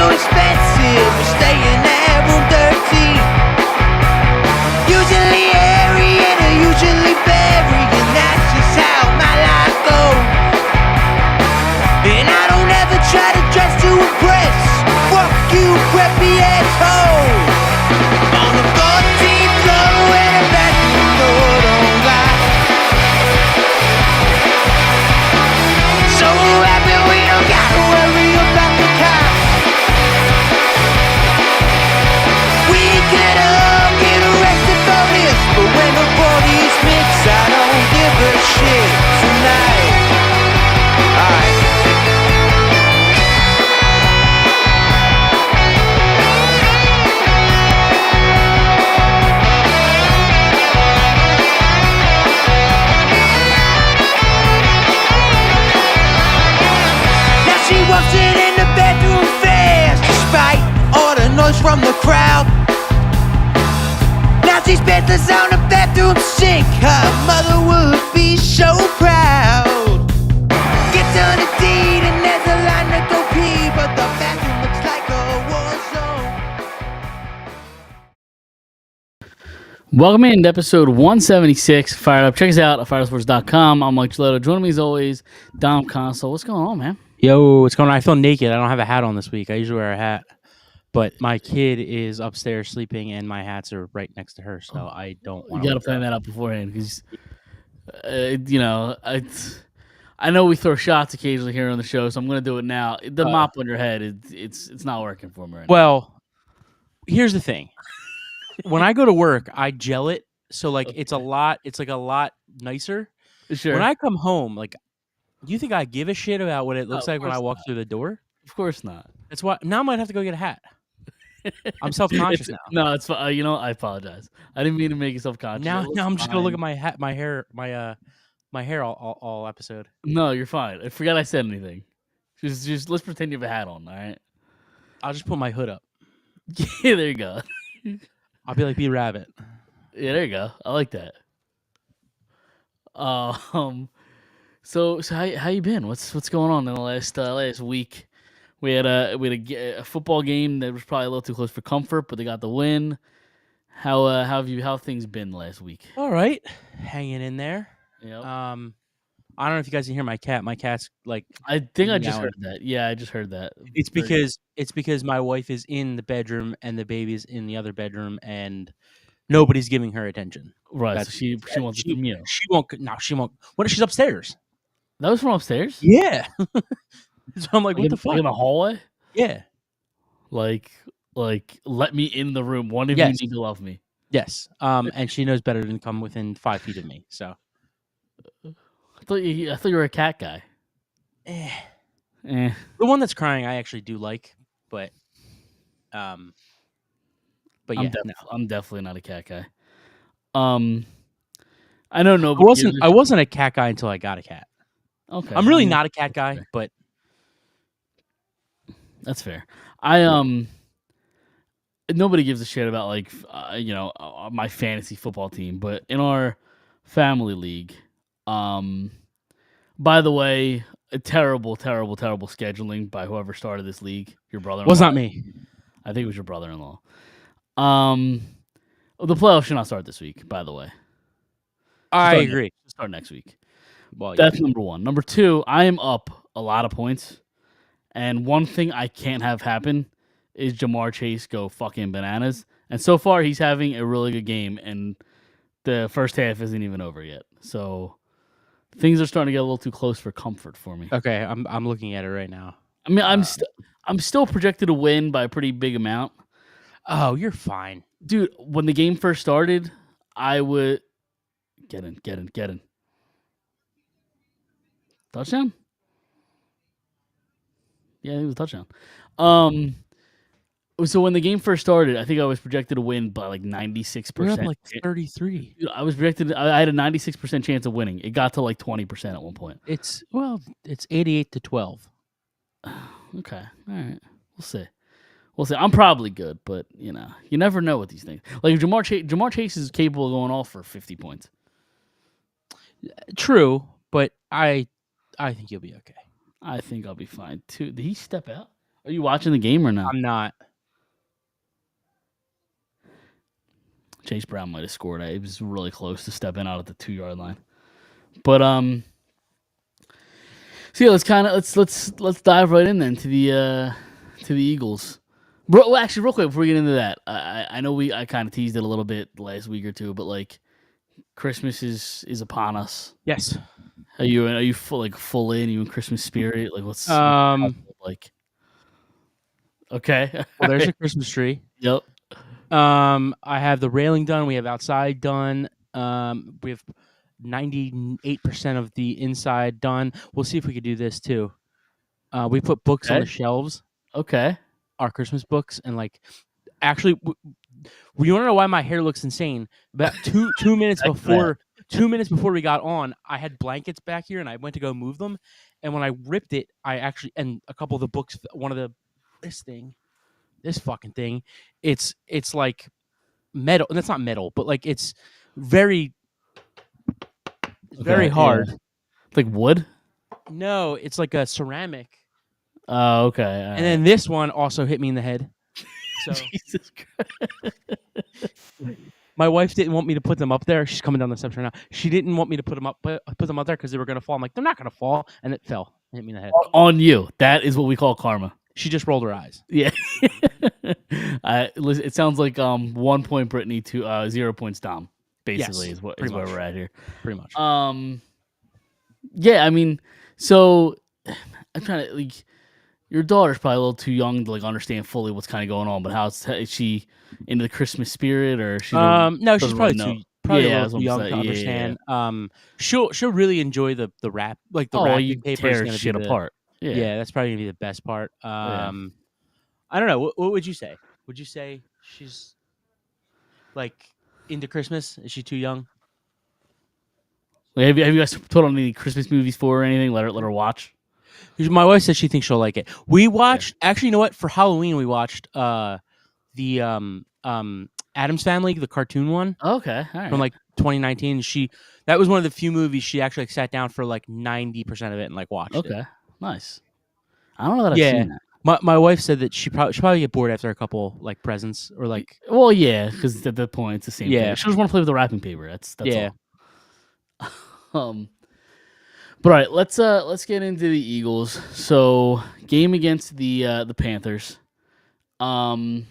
too expensive, we're staying at room 13. Usually airy and usually buried, and that's just how my life goes. And I don't ever try to dress to impress. Fuck you, preppy asshole. On the 14th floor and a bathroom door don't lie. So happy we don't gotta worry about the cops. We could all get arrested for this, but when the police mix, I don't give a shit tonight. Alright. Now she walks in the bedroom fast, despite all the noise from the crowd. Now she's bedless on the bathroom sink. Her mother would be so proud. Gets on a deed and there's a line to go pee, but the bathroom looks like a war zone. Welcome in to episode 176 Fired Up. Check us out at firesports.com. I'm Mike Gilletto. Joining me as always, Dom Console. What's going on, man? Yo, what's going on? I feel naked. I don't have a hat on this week. I usually wear a hat, but my kid is upstairs sleeping, and my hats are right next to her, so I don't want You got to plan that out beforehand because, I know we throw shots occasionally here on the show, so I'm going to do it now. The mop on your head, it's not working for me right now. Well, here's the thing. When I go to work, I gel it, so like it's like a lot nicer. Sure. When I come home, like, do you think I give a shit about what it looks like when I walk through the door? Of course not. That's why now I might have to go get a hat. I'm self-conscious now. No, it's fine. I apologize. I didn't mean to make you self-conscious. Now I'm just gonna look at my hat, my hair, my hair all episode. No, you're fine. I forgot I said anything. Just let's pretend you have a hat on. All right. I'll just put my hood up. Yeah, there you go. I'll be like B Rabbit. Yeah, there you go. I like that. So how you been? What's going on in the last week? We had a football game that was probably a little too close for comfort, but they got the win. How have things been last week? All right, hanging in there. Yeah. I don't know if you guys can hear my cat. My cat's like. I think I just heard that. Yeah, I just heard that. It's because my wife is in the bedroom and the baby's in the other bedroom and nobody's giving her attention. Right. So she wants it from you. She won't. No, she won't. What if she's upstairs? That was from upstairs? Yeah. So I'm like, what the fuck? In the hallway? Yeah. Like let me in the room. One of you need to love me. Yes. And she knows better than come within 5 feet of me. So. I thought you were a cat guy. The one that's crying, I actually do like, but yeah, I'm definitely not a cat guy. I know nobody. I wasn't a cat guy until I got a cat. Okay, I'm really not a cat guy, but that's fair. Nobody gives a shit about my fantasy football team, but in our family league, by the way, a terrible scheduling by whoever started this league. Your brother-in-law. Was not me. I think it was your brother-in-law. The playoffs should not start this week, by the way. I agree. Start next week. Well, that's number one. Number two, I am up a lot of points, and one thing I can't have happen is Jamar Chase go fucking bananas. And so far, he's having a really good game, and the first half isn't even over yet. So things are starting to get a little too close for comfort for me. Okay, I'm looking at it right now. I mean, I'm still projected to win by a pretty big amount. Oh, you're fine, dude. When the game first started, I would get in. Touchdown? Yeah, it was a touchdown. So when the game first started, I think I was projected to win by like 96%. We're up like 33. Dude, I was projected. I had a 96% chance of winning. It got to like 20% at one point. It's 88-12. Okay, all right. We'll see. I'm probably good, but you never know with these things. Like Jamar Chase is capable of going off for 50 points. True, but I think you'll be okay. I think I'll be fine too. Did he step out? Are you watching the game or no? I'm not. Chase Brown might have scored. He was really close to stepping out at the 2-yard line. But so yeah, let's dive right in then to the Eagles. Bro, well, actually, real quick before we get into that, I know I kind of teased it a little bit last week or two, but like Christmas is upon us. Yes. Are you full in? Are you in Christmas spirit? Like what's like? Okay. Well, there's a Christmas tree. Yep. I have the railing done. We have outside done. We have 98% of the inside done. We'll see if we could do this too. We put books on the shelves. Okay. Our Christmas books, and like, actually, you want to know why my hair looks insane? About two minutes before 2 minutes before we got on, I had blankets back here, and I went to go move them, and when I ripped it, and a couple of the books, this fucking thing, it's like metal. That's not metal, but like it's very hard. Yeah. Like wood? No, it's like a ceramic. Oh, okay. And then this one also hit me in the head. So Jesus Christ. my wife didn't want me to put them up there. She's coming down the steps right now. She didn't want me to put them up there because they were gonna fall. I'm like, they're not gonna fall, and it fell. It hit me in the head. On you. That is what we call karma. She just rolled her eyes. Yeah. It sounds like 1 point Brittany to 0 points Dom. Basically, Yes, is where we're at here. Pretty much. Yeah. I mean, so I'm trying to like. Your daughter's probably a little too young to like understand fully what's kind of going on. But is she into the Christmas spirit, or she? No, she's probably a little too young to understand. Yeah. She'll really enjoy the wrap, like the wrapping paper is gonna shit apart. Yeah, that's probably gonna be the best part. I don't know. What would you say? Would you say she's like into Christmas? Is she too young? Have you guys put on any Christmas movies for her or anything? Let her watch. My wife says she thinks she'll like it. We watched actually. You know what? For Halloween, we watched the Addams Family, the cartoon one. Okay, all right. From like 2019. That was one of the few movies she actually sat down for like 90% of it and like watched it. Okay, nice. I don't know that I've seen that. My wife said that she'll probably get bored after a couple like presents or like. Well, yeah, because at that point it's the same thing. She just want to play with the wrapping paper. That's all. But all right, let's get into the Eagles. So game against the Panthers. Probably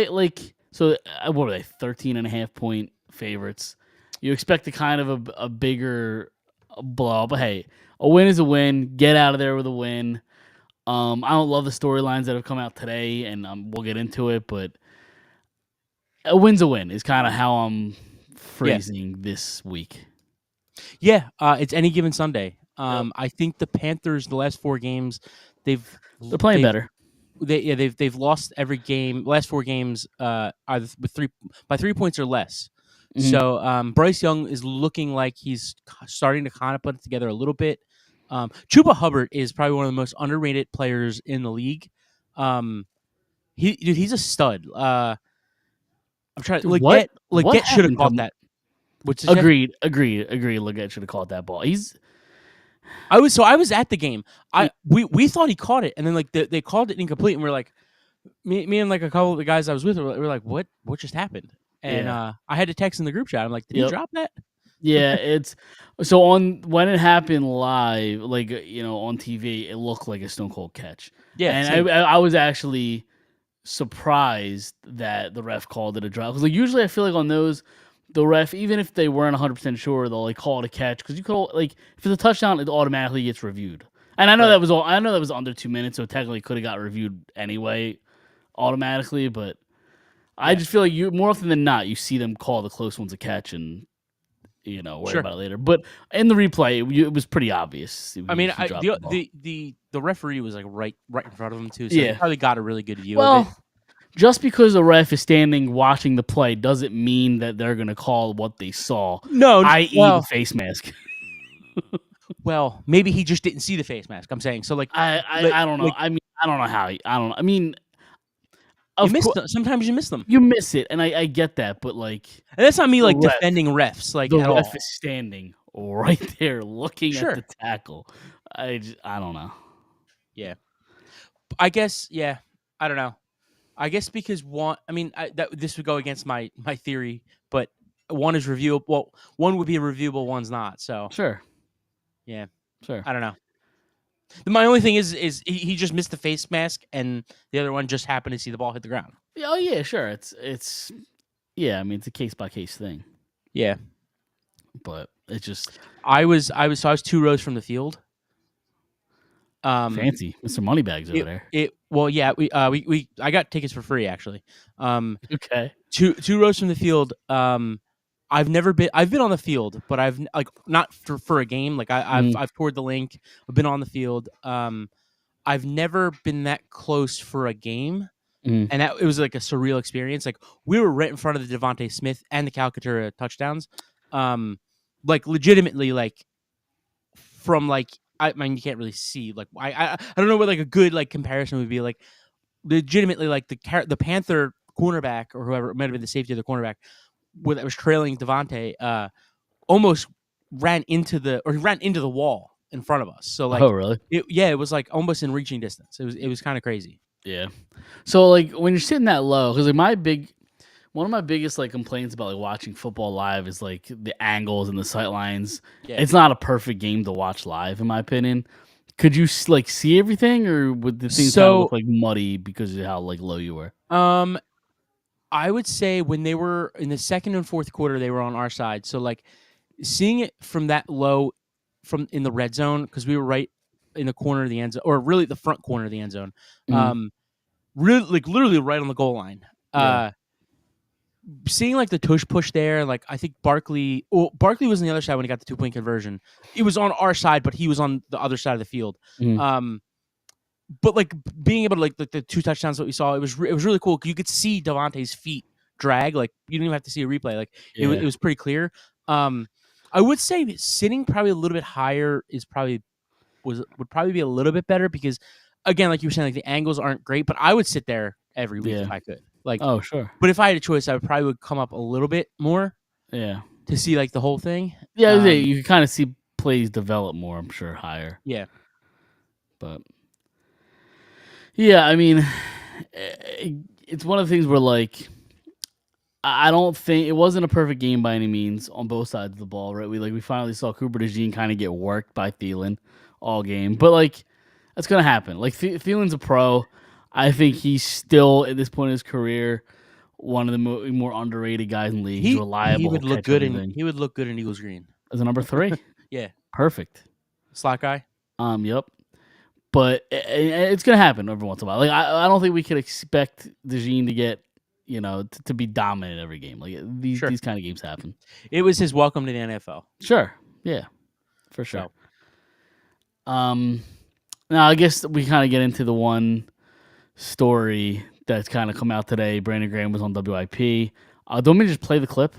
like so. What are they? 13.5 point favorites. You expect a kind of a bigger blow, but hey, a win is a win. Get out of there with a win. I don't love the storylines that have come out today, and we'll get into it, but a win's a win is kind of how I'm phrasing this week. Yeah, it's any given Sunday. I think the Panthers, the last 4 games, they're playing better. They've lost every game. Last 4 games, either by 3 points or less. Mm-hmm. So Bryce Young is looking like he's starting to kind of put it together a little bit. Chuba Hubbard is probably one of the most underrated players in the league. He's a stud. I'm trying to Leggett should have caught that. Agreed. Leggett should have caught that ball. I was at the game. We thought he caught it, and then like they called it incomplete, and we're like, me and like a couple of the guys I was with were like, what just happened? And I had to text in the group chat. I'm like, did he drop that? Yeah, it's so when it happened live, like on TV, it looked like a stone cold catch. Yeah, and I was actually surprised that the ref called it a drop because like usually I feel like on those. The ref, even if they weren't 100% sure, they'll like call it a catch because you could like if it's a touchdown, it automatically gets reviewed. And I know that was all. I know that was under 2 minutes, so technically could have got reviewed anyway, automatically. But I just feel like you more often than not you see them call the close ones a catch and worry about it later. But in the replay, it was pretty obvious. I mean, the referee was like right in front of him too, so he probably got a really good view of it. Just because the ref is standing watching the play doesn't mean that they're going to call what they saw. No, i.e. the face mask. Well, maybe he just didn't see the face mask. I'm saying so. Like I don't know. Like, I mean, I don't know how. I don't know. I mean, sometimes you miss them. You miss it, and I get that, but like, and that's not me like defending refs. Like the at ref all. is standing right there looking at the tackle. I don't know. Yeah. I guess, yeah. I don't know. I guess because one, I mean, this would go against my theory, but one is reviewable. Well, one would be reviewable, one's not. So Sure, yeah, sure. I don't know. My only thing is he just missed the face mask, and the other one just happened to see the ball hit the ground. Oh yeah, sure. It's yeah. I mean, it's a case by case thing, Yeah, but it's just I was 2 rows from the field. fancy, Mr. Moneybags over there. Well, yeah, we I got tickets for free actually. Okay. 2 rows from the field. I've been on the field, but I've like not for a game. Like I've toured the link. I've been on the field. I've never been that close for a game, and that it was like a surreal experience. Like we were right in front of the Devontae Smith and the Calcaterra touchdowns. Like legitimately, like from like I mean you can't really see. Like I don't know what like a good like comparison would be. Like legitimately, like the Panther cornerback or whoever it might have been the safety of the cornerback that was trailing Devontae, almost ran into the wall in front of us. So like, Oh really? it was like almost in reaching distance. It was kind of crazy. Yeah. So like when you're sitting that low, because like one of my biggest like complaints about like watching football live is like the angles and the sight lines. Yeah. It's not a perfect game to watch live, in my opinion. Could you like see everything, or would the things kind of look like muddy because of how like low you were? I would say when they were in the second and fourth quarter, they were on our side. So like seeing it from that low, from in the red zone, because we were right in the corner of the end zone, or really the front corner of the end zone. Really like literally right on the goal line. Yeah. Seeing like the tush push there, like I think Barkley was on the other side when he got the 2-point conversion. It was on our side, but he was on the other side of the field. But like being able to like the 2 touchdowns that we saw, it was really cool. You could see Devontae's feet drag. Like you didn't even have to see a replay. Like it was pretty clear. I would say sitting probably a little bit higher would probably be a little bit better because again, like you were saying, like the angles aren't great, but I would sit there every week if I could. Like, oh sure. But if I had a choice, I would probably come up a little bit more. Yeah. To see like the whole thing. Yeah, you can kind of see plays develop more. I'm sure higher. Yeah. But yeah, I mean, it's one of the things where like I don't think it wasn't a perfect game by any means on both sides of the ball, right? We finally saw Cooper DeJean kind of get worked by Thielen all game, but like that's gonna happen. Like Thielen's a pro. I think he's still at this point in his career one of the more underrated guys in the league. He's reliable. He would look good in Eagles green as a number 3. Yeah, perfect. Slot guy. Yep. But it's gonna happen every once in a while. Like I don't think we could expect DeJean to get to be dominant every game. Like these kind of games happen. It was his welcome to the NFL. Sure. Yeah. For sure. So. Now I guess we kind of get into the one story that's kind of come out today. Brandon Graham was on WIP. Don't we just play the clip?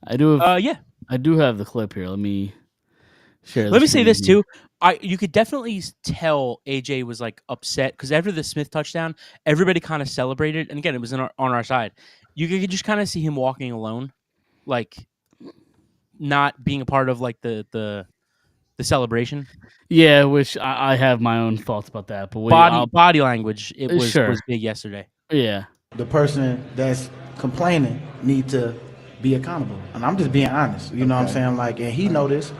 I do have. Yeah. I do have the clip here. Let me share. Let me say this too. You could definitely tell AJ was like upset because after the Smith touchdown, everybody kind of celebrated, and again, it was on our side. You could just kind of see him walking alone, like not being a part of like the celebration. Yeah, which I have my own thoughts about that. But body language, it was big yesterday. Yeah, the person that's complaining need to be accountable, and I'm just being honest. You know what I'm saying? Like, and he know this.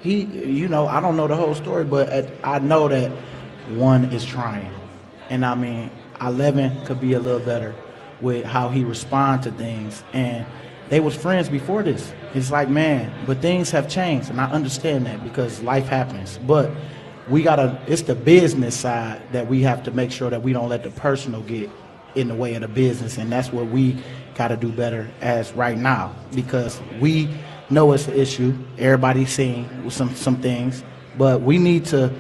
He, I don't know the whole story, but I know that one is trying, and I mean, 11 could be a little better with how he respond to things, and they was friends before this. It's like, man, but things have changed, and I understand that because life happens. But it's the business side that we have to make sure that we don't let the personal get in the way of the business, and that's what we got to do better as right now because we know it's an issue. Everybody's seeing some things, but we need to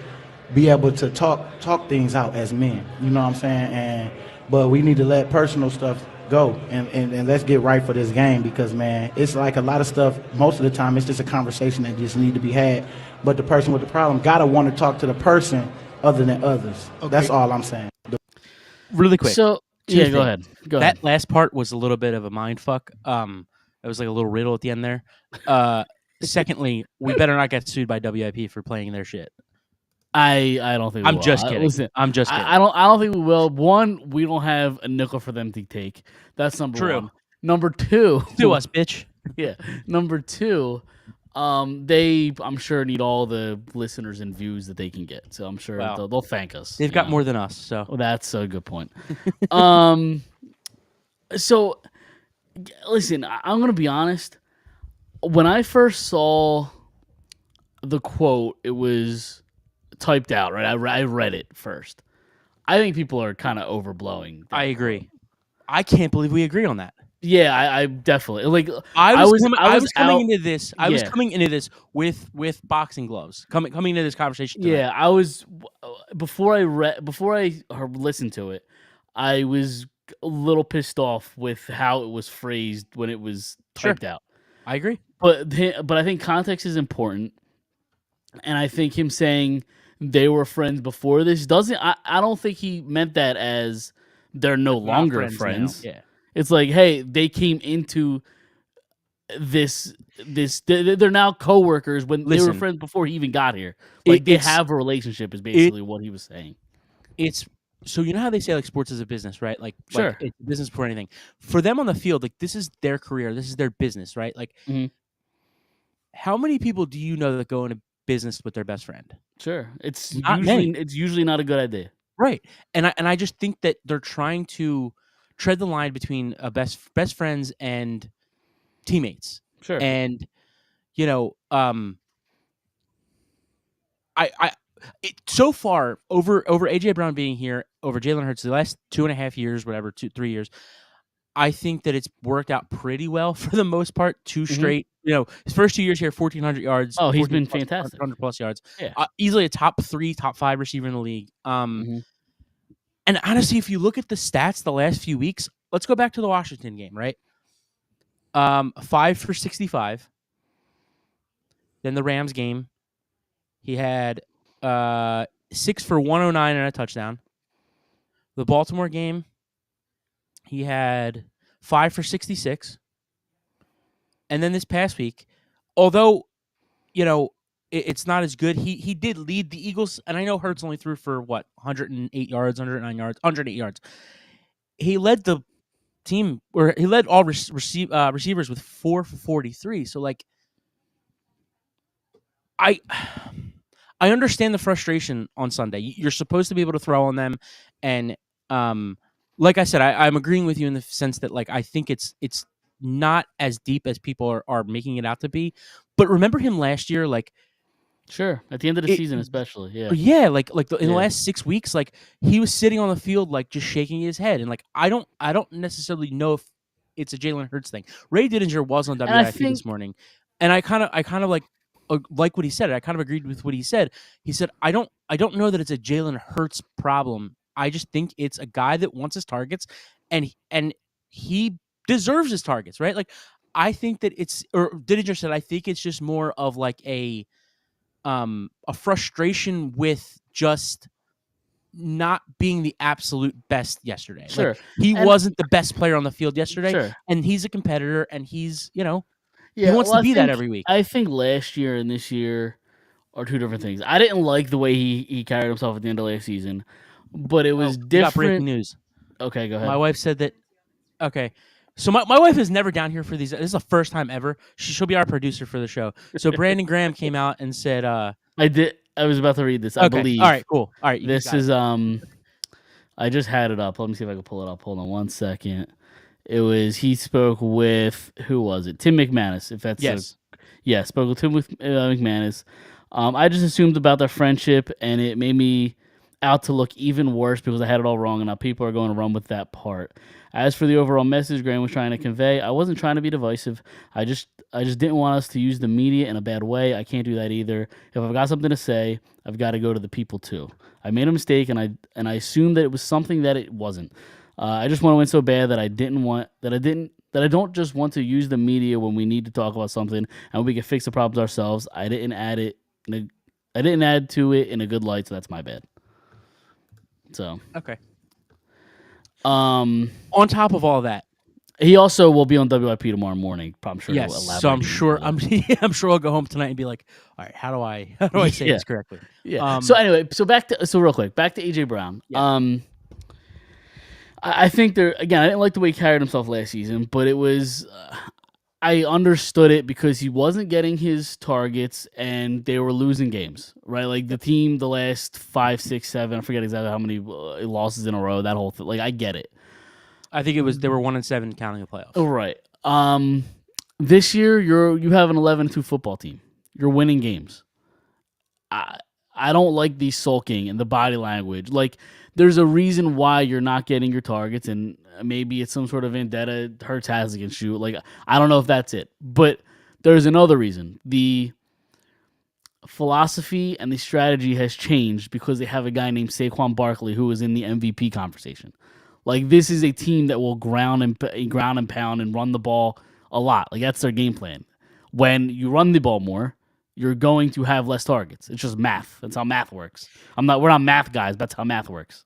be able to talk things out as men. You know what I'm saying? But we need to let personal stuff go and let's get right for this game because, man, it's like a lot of stuff. Most of the time, it's just a conversation that just need to be had. But the person with the problem gotta want to talk to the person other than others. Okay. That's all I'm saying. Really quick. So yeah, go ahead. That last part was a little bit of a mind fuck. It was like a little riddle at the end there. Secondly, we better not get sued by WIP for playing their shit. I don't think we I'm will. just kidding. Listen, I'm just kidding. I don't think we will. One, we don't have a nickel for them to take. That's number True. one. Number two, Sue us, bitch. yeah. Number two, they I'm sure need all the listeners and views that they can get. So I'm sure Well, they'll thank us. They've you got know? more than us, so Well, that's a good point. So listen, I'm gonna be honest. When I first saw the quote, it was typed out, right? I read it first. I think people are kind of overblowing. that I quote. agree. I can't believe we agree on that. Yeah, I definitely like. I was coming out- into this. I was yeah. coming into this with boxing gloves. Coming into this conversation. Tonight. Yeah, I was before I listened to it, I was a little pissed off with how it was phrased when it was typed out. I agree. But I think context is important, and I think him saying they were friends before this doesn't. I don't think he meant that as they're no Not longer now. friends. Yeah. It's like, hey, they came into this. They're now coworkers when they were Listen, friends before he even got here. Like they it's- have a relationship. Is basically what he was saying. It's so you know how they say like sports is a business, right? Like Sure. it's a business before anything. For them on the field, like this is their career, this is their business, right? Like Mhm. how many people do you know that go into business with their best friend? Sure, it's Not usually many. it's usually not a good idea. Right. And I just think that they're trying to tread the line between best friends and teammates. Sure, And you know, so far over AJ Brown being here, over Jalen Hurts the last 2.5 years, whatever, 2-3 years, I think that it's worked out pretty well for the most part. Two straight, his first 2 years here, 1,400 yards. Oh, he's 14 been plus, fantastic. 100 plus yards. Yeah. Easily a top 3, top 5 receiver in the league. Mhm. And honestly, if you look at the stats the last few weeks, let's go back to the Washington game, right? 5 for 65. Then the Rams game, he had 6 for 109 and a touchdown. The Baltimore game, he had 5 for 66. And then this past week, although, it's not as good, he did lead the Eagles. And I know Hurts only threw for, 108 yards, 109 yards, 108 yards. He led the team, or he led all receivers with 4 for 43. So, like, I understand the frustration on Sunday. You're supposed to be able to throw on them, and like I said, I'm agreeing with you in the sense that like I think it's not as deep as people are making it out to be. But remember him last year, like Sure. At the end of the season, especially. Yeah. yeah, like in the Yeah. last 6 weeks, like he was sitting on the field, like just shaking his head, and like I don't necessarily know if it's a Jalen Hurts thing. Ray Didinger was on And I WIP this think- morning, and I kind of like what he said. I kind of agreed with what he said. He said, I don't know that it's a Jalen Hurts problem. I just think it's a guy that wants his targets, and he deserves his targets, right? Like I think that or Didinger said, I think it's just more of like a frustration with just not being the absolute best yesterday. Sure. Like he And- wasn't the best player on the field yesterday, Sure. and he's a competitor, and he's he Yeah, wants well, to I be that think- every week. I think last year and this year are two different things. I didn't like the way he carried himself at the end of last season, but it was We got breaking different. news. Okay, go ahead. My wife said that. Okay, so my wife is never down here for these. This is the first time ever. She'll be our producer for the show. So Brandon Graham came out and said, I did. I was about to read this. I "Okay, believe. all right, cool, all right." This is I just had it up. Let me see if I can pull it up. Hold on one second. It was he spoke with who was it? Tim McManus. If that's yes. Yeah, spoke with Tim McManus. I just assumed about their friendship, and it made me out to look even worse because I had it all wrong, and now people are going to run with that part. As for the overall message Graham was trying to convey, I wasn't trying to be divisive. I just didn't want us to use the media in a bad way. I can't do that either. If I've got something to say, I've got to go to the people too. I made a mistake, and I assumed that it was something that it wasn't. I just want to win so bad that I don't just want to use the media when we need to talk about something and we can fix the problems ourselves. I didn't add to it in a good light, so that's my bad. So Okay. um On top of all that, He also will be on WIP tomorrow morning. I'm sure he'll Yes, elaborate. so I'm even sure further. I'm sure I'll go home tonight and be like, all right, how do I say Yeah. this correctly? Yeah. So anyway, so real quick, back to AJ Brown. Yeah. I think I didn't like the way he carried himself last season, but it was I understood it because he wasn't getting his targets and they were losing games, right? Like the team, the last 5, 6, 7, I forget exactly how many losses in a row. That whole thing, like I get it. I think they were 1-7 counting the playoffs. Oh, right. This year you have an 11-2 football team. You're winning games. I don't like the sulking and the body language. Like, there's a reason why you're not getting your targets, and maybe it's some sort of vendetta Hurts has against you. Like, I don't know if that's it, but there's another reason. The philosophy and the strategy has changed because they have a guy named Saquon Barkley who is in the MVP conversation. Like, this is a team that will ground and pound and run the ball a lot. Like, that's their game plan. When you run the ball more, you're going to have less targets. It's just math. That's how math works. We're not math guys, but that's how math works.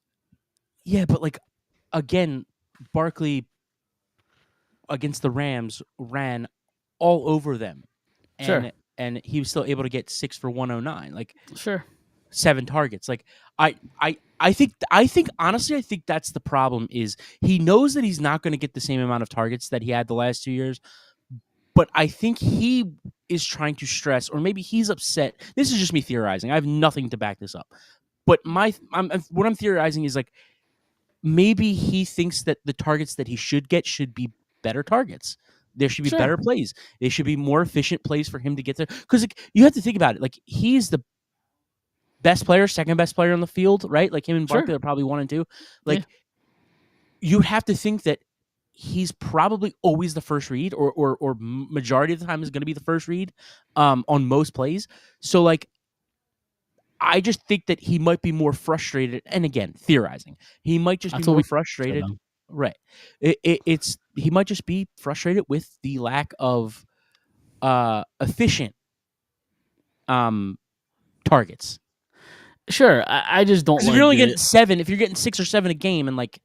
Yeah, but like again, Barkley against the Rams ran all over them. Sure. And he was still able to get 6 for 109. Like Sure. 7 targets. Like I think honestly I think that's the problem is he knows that he's not going to get the same amount of targets that he had the last 2 years. But I think he is trying to stress, or maybe he's upset. This is just me theorizing. I have nothing to back this up. But what I'm theorizing is like maybe he thinks that the targets that he should get should be better targets. There should be Sure. better plays. They should be more efficient plays for him to get there. Because like, you have to think about it. Like he's the best player, second best player on the field, right? Like him and Barkley are probably 1 and 2. Like you have to think that he's probably always the first read, or majority of the time is going to be the first read on most plays. So like, I just think that he might be more frustrated. And again, theorizing, he might just be more frustrated. Right. He might just be frustrated with the lack of efficient targets. Sure. I just don't like if you're only getting 7, if you're getting 6 or 7 a game, and like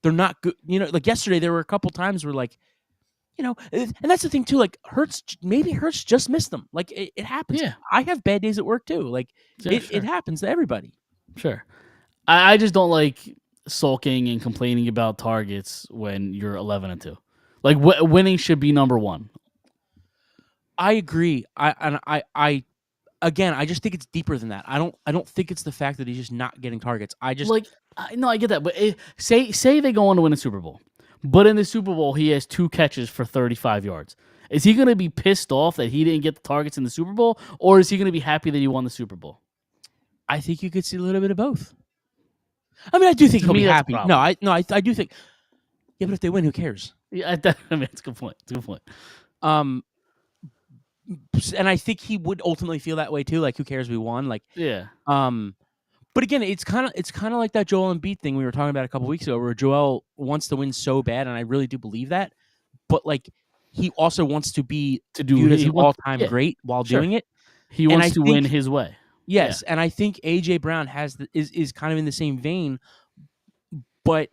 they're not good, like yesterday there were a couple times where like, and that's the thing too. Like Hurts just missed them. Like it happens. Yeah. I have bad days at work too. Like it happens to everybody. Sure. I just don't like sulking and complaining about targets when you're 11-2. Like winning should be number one. I agree. I just think it's deeper than that. I don't think it's the fact that he's just not getting targets. I just no, I get that. But say they go on to win a Super Bowl, but in the Super Bowl he has 2 catches for 35 yards. Is he going to be pissed off that he didn't get the targets in the Super Bowl, or is he going to be happy that he won the Super Bowl? I think you could see a little bit of both. I mean, I do think he'll be happy. No, I do think. Yeah, but if they win, who cares? Yeah, I mean, it's a good point. It's a good point. And I think he would ultimately feel that way too. Like, who cares? We won. Like, yeah. But again, it's kind of like that Joel Embiid thing we were talking about a couple weeks ago, where Joel wants to win so bad, and I really do believe that. But like, he also wants to be viewed as an all-time great while doing it. He wants to win his way. Yes, and I think AJ Brown is kind of in the same vein, but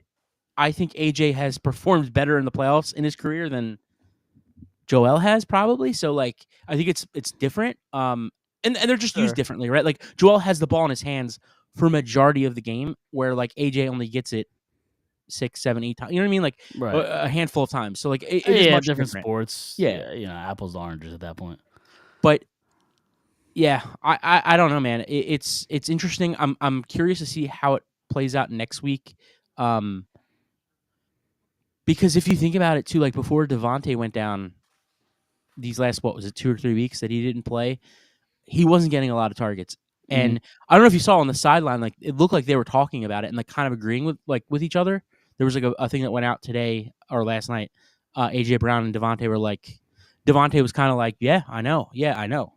I think AJ has performed better in the playoffs in his career than Joel has probably. So like, I think it's different. And they're just used differently, right? Like Joel has the ball in his hands for majority of the game, where like AJ only gets it 6, 7, 8 times. You know what I mean? Like a handful of times. So like, it is much different sports. Yeah, apples to oranges at that point. But yeah, I don't know, man. It's interesting. I'm curious to see how it plays out next week. Because if you think about it too, like before Devontae went down, these last 2 or 3 weeks that he didn't play, he wasn't getting a lot of targets. And I don't know if you saw on the sideline, like it looked like they were talking about it and like kind of agreeing with each other. There was like a thing that went out today or last night. AJ Brown and Devontae were like, Devontae was kind of like, yeah, I know.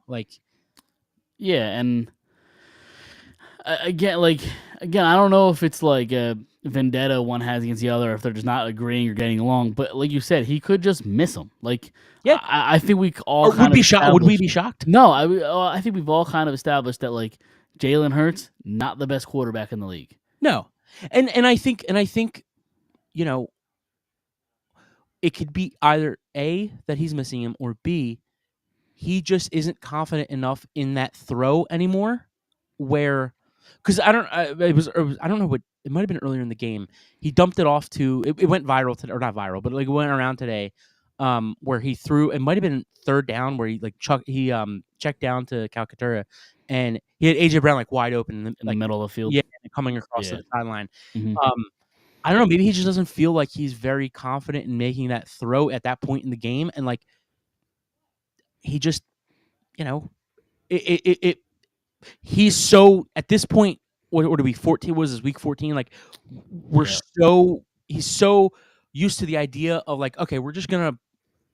Like, yeah, and again, I don't know if it's like a vendetta one has against the other, if they're just not agreeing or getting along. But like you said, he could just miss him. Like, yeah, I think we all would be shocked. Would we be shocked? No, I think we've all kind of established that like Jalen Hurts, not the best quarterback in the league. No, and I think it could be either A, that he's missing him, or B, he just isn't confident enough in that throw anymore. Where, because I don't, I don't know what it might have been earlier in the game. He dumped it off to it went viral today, or not viral, but like it went around today. Where he threw, it might have been third down, where he like checked down to Calcaterra, and he had AJ Brown like wide open in the middle of the field. yeah, coming across to Yeah. the sideline. Mhm. I don't know. Maybe he just doesn't feel like he's very confident in making that throw at that point in the game, and like he just, he's so at this point. What are we 14? Was this week 14? Like he's so used to the idea of like, okay,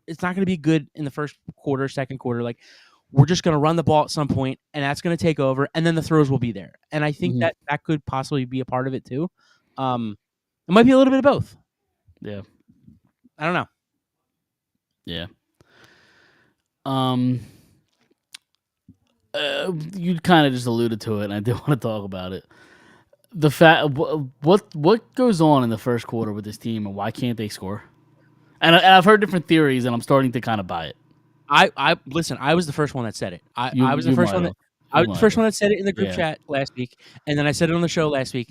it's not gonna be good in the first quarter, second quarter. Like we're just gonna run the ball at some point, and that's gonna take over, and then the throws will be there. And I think that could possibly be a part of it too. It might be a little bit of both. Yeah. I don't know. Yeah. You kind of just alluded to it, and I did want to talk about it. The fact, what goes on in the first quarter with this team, and why can't they score? And I've heard different theories, and I'm starting to kind of buy it. I listen. I was the first one that said it. I was the first one that. I was the first one that said it in the group chat last week, and then I said it on the show last week.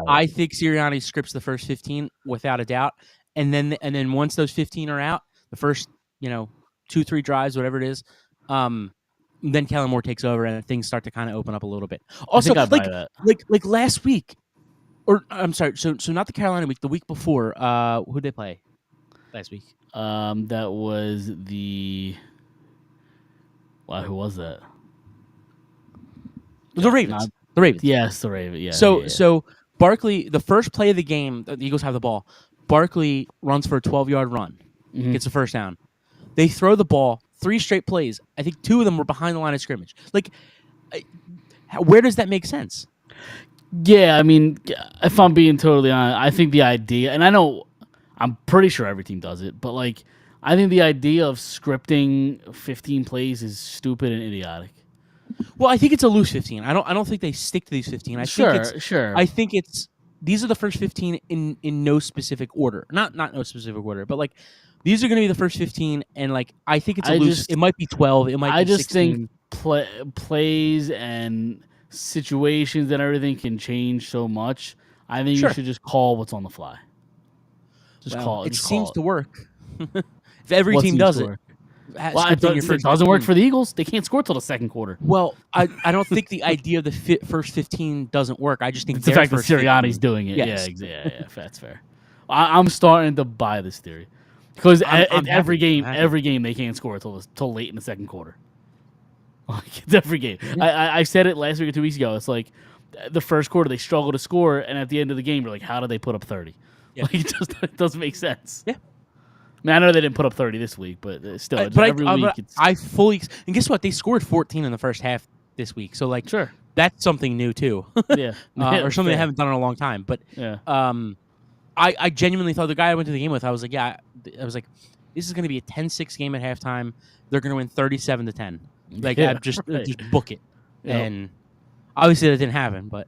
I think Sirianni scripts the first 15 without a doubt, and then once those 15 are out, the first 2-3 drives, whatever it is, then Kellen Moore takes over and things start to kind of open up a little bit. Also, like last week, or I'm sorry, so not the Carolina week, the week before, who'd they play last week? That was the. Wow, who was that? The Ravens. The Ravens. Yes, the Ravens. Yeah. So Barkley, the first play of the game, the Eagles have the ball. Barkley runs for a 12-yard run, gets a first down. They throw the ball 3 straight plays. I think 2 of them were behind the line of scrimmage. Like, where does that make sense? Yeah, I mean, if I'm being totally honest, I think the idea, and I'm pretty sure every team does it, but like, I think the idea of scripting 15 plays is stupid and idiotic. Well, I think it's a loose 15. I don't think they stick to these 15. I think it's these are the first 15 in no specific order. Not no specific order, but like these are going to be the first 15, and like I think it's a loose. It might be 12. It might. Be 16. Think plays and situations and everything can change so much. I think you should just call what's on the fly. Just call it. It seems to work. If every team does it. Well, it doesn't work for the Eagles. They can't score till the second quarter. Well, I don't think the idea of the first 15 doesn't work. I just think it's the fact that Sirianni's doing it. Yes. Yeah, that's fair. I'm starting to buy this theory because every game they can't score till late in the second quarter. Like it's every game. I said it last week or 2 weeks ago. It's like the first quarter they struggle to score, and at the end of the game, you're like, how did they put up 30? Yeah. Like it doesn't make sense. Yeah. I mean, I know they didn't put up 30 this week, but still, every week. I fully and guess what? They scored 14 in the first half this week, so like, that's something new too. Yeah, or something they haven't done in a long time. But I genuinely thought the guy I went to the game with, I was like, this is going to be a 10-6 game at halftime. They're going to win 37-10. Like, just book it. Yep. And obviously that didn't happen, but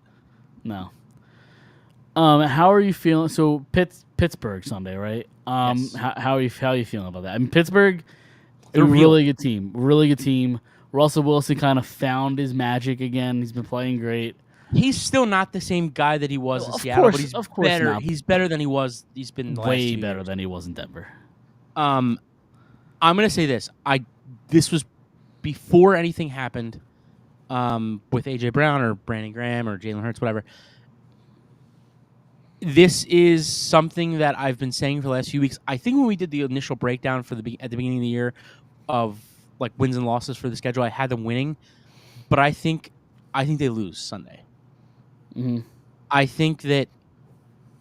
no. How are you feeling? So Pittsburgh Sunday, right? Yes. How are you feeling about that? I mean, Pittsburgh, they're a really good team. Really good team. Russell Wilson kind of found his magic again. He's been playing great. He's still not the same guy that he was in Seattle, but he's better. Not. He's better than he was. He's been way better than he was in Denver. I'm gonna say this. This was before anything happened with AJ Brown or Brandon Graham or Jalen Hurts, whatever. This is something that I've been saying for the last few weeks. I think when we did the initial breakdown at the beginning of the year of like wins and losses for the schedule, I had them winning, but I think they lose Sunday. Mm-hmm. I think that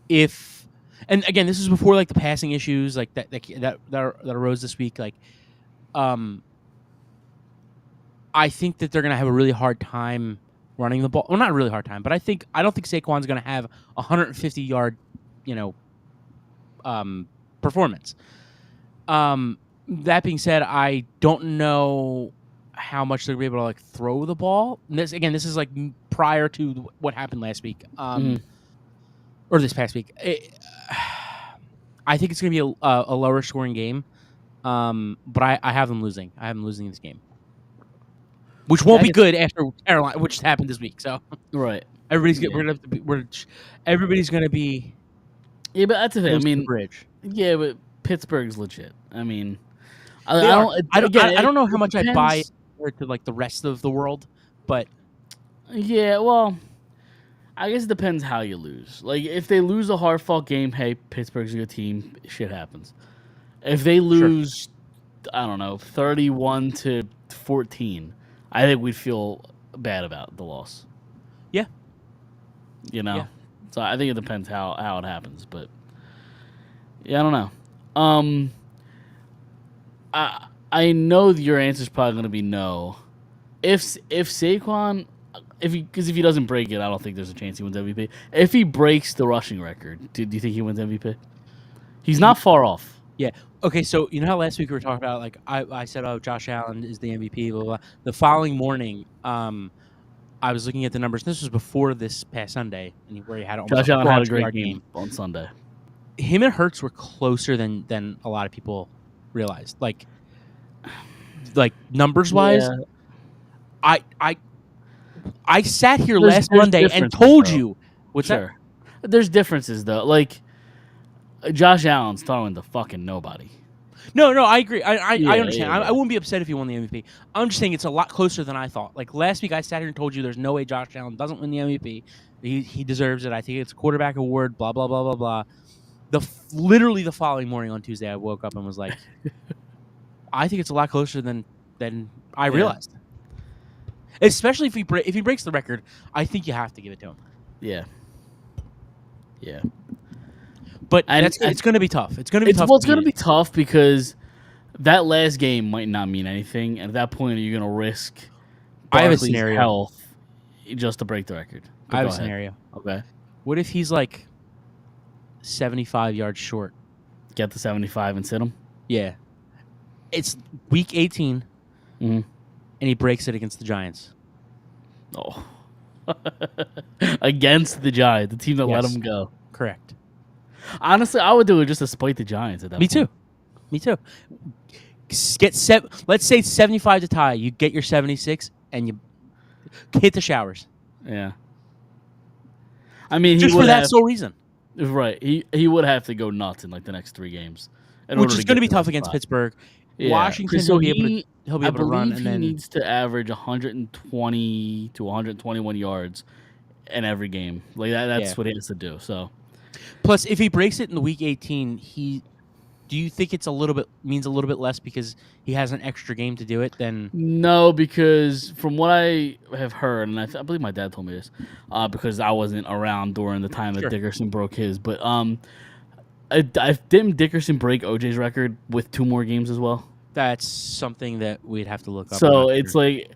and again, this is before like the passing issues like that arose this week. Like, I think that they're gonna have a really hard time running the ball. Well, not a really hard time, but I don't think Saquon's going to have a 150-yard, performance. That being said, I don't know how much they're going to be able to like throw the ball. And this is like prior to what happened last week, or this past week. I think it's going to be a lower scoring game. But I have them losing. I have them losing this game, which won't be good after Carolina, which happened this week. So Right. everybody's Yeah. we're gonna have to be, everybody's going to be Yeah, but that's the thing. I close to the mean, bridge. yeah, but Pittsburgh's legit. I mean, I They are. don't. I don't. Again, I don't know it how much I buy depends. compared to like the rest of the world, but Yeah, well, I guess it depends how you lose. Like, if they lose a hard fought game, hey, Pittsburgh's a good team. Shit happens. If they lose, I don't know, 31-14, I think we'd feel bad about the loss. Yeah. You know? Yeah. So I think it depends how it happens. But, yeah, I don't know. I know your answer's probably going to be no. If Saquon, because if he doesn't break it, I don't think there's a chance he wins MVP. If he breaks the rushing record, do you think he wins MVP? He's not far off. yeah. Okay, so you know how last week we were talking about like I said, oh, Josh Allen is the MVP. Blah, blah, blah. The following morning, I was looking at the numbers. This was before this past Sunday, and where he had almost Josh Allen had a 400 great yard game on Sunday. Him and Hurts were closer than a lot of people realized. Like numbers wise, Yeah. I sat here There's last Monday and differences, told though. you what's that? Sure. There's differences though. Like Josh Allen's throwing to fucking nobody. No, I agree. I understand. Yeah. I wouldn't be upset if he won the MVP. I'm just saying it's a lot closer than I thought. Like last week, I sat here and told you there's no way Josh Allen doesn't win the MVP. He deserves it. I think it's a quarterback award. Blah blah blah blah blah. Literally the following morning on Tuesday, I woke up and was like, I think it's a lot closer than I realized. Especially if he breaks the record, I think you have to give it to him. Yeah. Yeah. But it's going to be tough. It's going to be tough. Well, it's going to be tough because that last game might not mean anything. And at that point, you're going to risk I have a Barkley's scenario. health just to break the record. But I have go a ahead. scenario. Okay. What if he's like 75 yards short? Get the 75 and sit him. Yeah. It's week 18, Mhm. and he breaks it against the Giants. Oh. Against the Giants, the team that let Yes. him go. Correct. Honestly, I would do it just to spite the Giants at that Me point. too. Me too. Let's say it's 75 to tie. You get your 76, and you hit the showers. Yeah. I mean, Just he for would that have, sole reason. right. He would have to go nuts in like the next 3 games, Which is going to be tough against Pittsburgh. Yeah. Washington, So he'll be able I to run, believe and then he needs to average 120 to 121 yards in every game. Like that's Yeah. what he has to do. So plus if he breaks it in the week 18, do you think it's means a little bit less because he has an extra game to do it than no, because from what I have heard, and I believe my dad told me this, because I wasn't around during the time that Dickerson broke his, but didn't Dickerson break OJ's record with 2 more games as well? That's something that we'd have to look up. So it's like,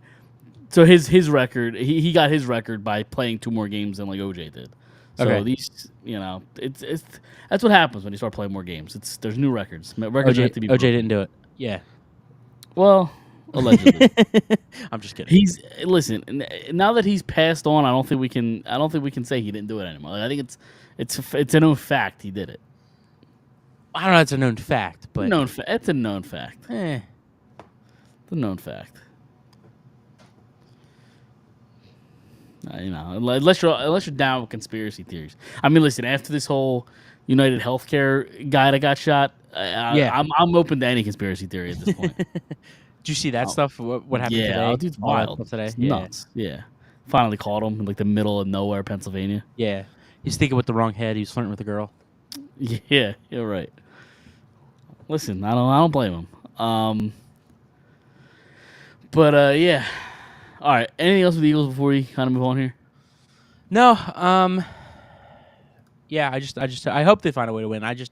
so his record, he got his record by playing 2 more games than like OJ did. So these, it's that's what happens when you start playing more games. There's new records. Records have to be OJ broken. didn't do it. Yeah. Well, allegedly. I'm just kidding. Listen. Now that he's passed on, I don't think we can say he didn't do it anymore. I think it's a known fact he did it. I don't know. It's a known fact, but It's a known fact. eh. It's a known fact. Unless you're down with conspiracy theories. I mean, listen. After this whole United Healthcare guy that got shot, I'm open to any conspiracy theory at this point. Did you see that stuff? What happened today? Yeah, dude's All that wild. stuff today. It's nuts. Yeah. Finally caught him in like the middle of nowhere, Pennsylvania. Yeah. He's thinking with the wrong head. He was flirting with a girl. Yeah, you're right. Listen, I don't blame him. But yeah. All right. Anything else with the Eagles before we kind of move on here? No. Yeah. I hope they find a way to win. I just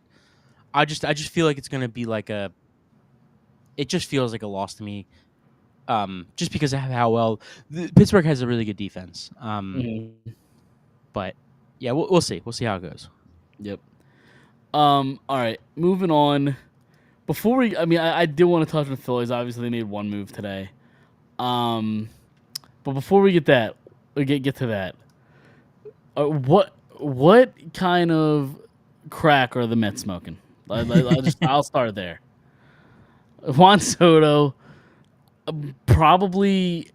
feel like it's gonna be like it just feels like a loss to me. Just because of how well Pittsburgh has a really good defense. But yeah, we'll see. We'll see how it goes. Yep. All right. Moving on. Before I did want to touch on the Phillies. Obviously, they made one move today. But before we get to that, what kind of crack are the Mets smoking? I'll start there. Juan Soto, probably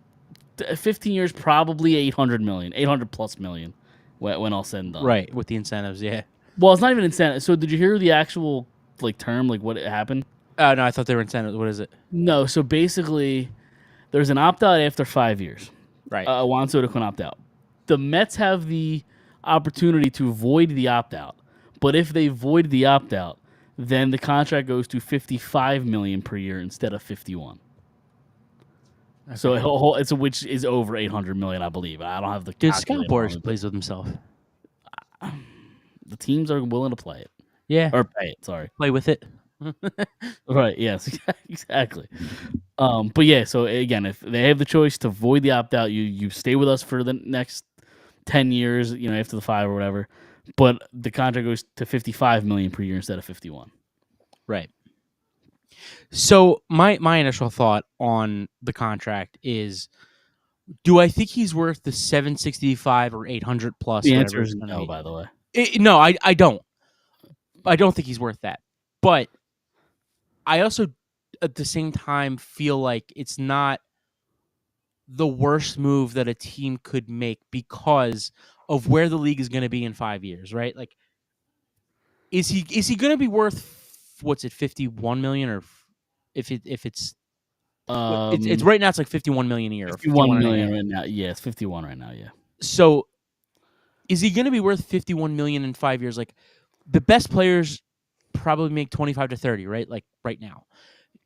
15 years, probably 800 million, 800 plus million, when all said and done. Right, with the incentives, yeah. Well, it's not even incentive. So did you hear the actual term, what happened? No, I thought they were incentives. What is it? No. So basically, there's an opt out after 5 years. Right. Juan Soto can opt out. The Mets have the opportunity to void the opt out, but if they void the opt out, then the contract goes to 55 million per year instead of 51. Okay. So it's which is over 800 million, I believe. I don't have the Dude, Scott calculator on Boras it, plays with himself. the teams are willing to play it Yeah, or pay it. Sorry. play with it. Right. Yes. Exactly. But yeah. So again, if they have the choice to void the opt out, you stay with us for the next 10 years. After the 5 or whatever. But the contract goes to 55 million per year instead of 51. Right. So my initial thought on the contract is, do I think he's worth the 765 or 800 plus? The whatever answer it's is gonna no. be? By the way. No, I don't. I don't think he's worth that. But I also, at the same time, feel like it's not the worst move that a team could make because of where the league is going to be in 5 years, right? Like, is he going to be worth, what's it, 51 million, or if it's right now it's like 51 million a year, or 51 51 and a million half. right now. Yeah, it's 51 right now. Yeah. So is he going to be worth 51 million in 5 years? Like, the best players probably make 25 to 30, right? Like right now.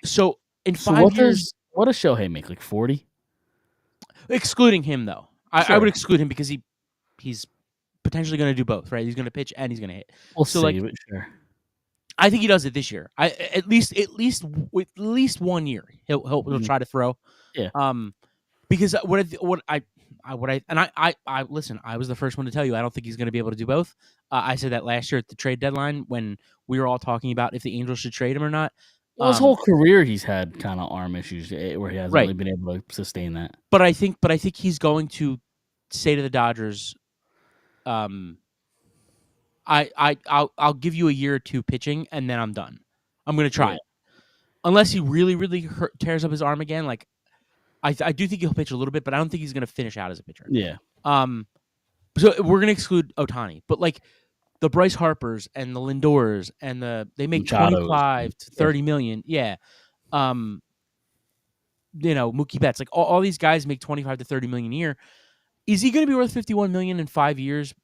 So in So 5 years, what does Shohei make? Like 40? excluding him though, I Sure. would exclude him because he's potentially going to do both, right? He's going to pitch and he's going to hit. We'll So see, like, but sure. I think he does it this year. At least 1 year he'll try to throw. Yeah. Because I listen. I was the first one to tell you I don't think he's going to be able to do both. I said that last year at the trade deadline when we were all talking about if the Angels should trade him or not. Well, his whole career, he's had kind of arm issues where he hasn't Right. really been able to sustain that. But I think he's going to say to the Dodgers, I'll give you a year or two pitching and then I'm done. I'm going to try Yeah. it. Unless he really, really tears up his arm again. Like, I do think he'll pitch a little bit, but I don't think he's going to finish out as a pitcher. Yeah. So we're going to exclude Ohtani, but like the Bryce Harpers and the Lindors and they make Machado's. 25 to 30 million. Yeah. Mookie Betts, like all these guys make 25 to 30 million a year. Is he going to be worth 51 million in 5 years?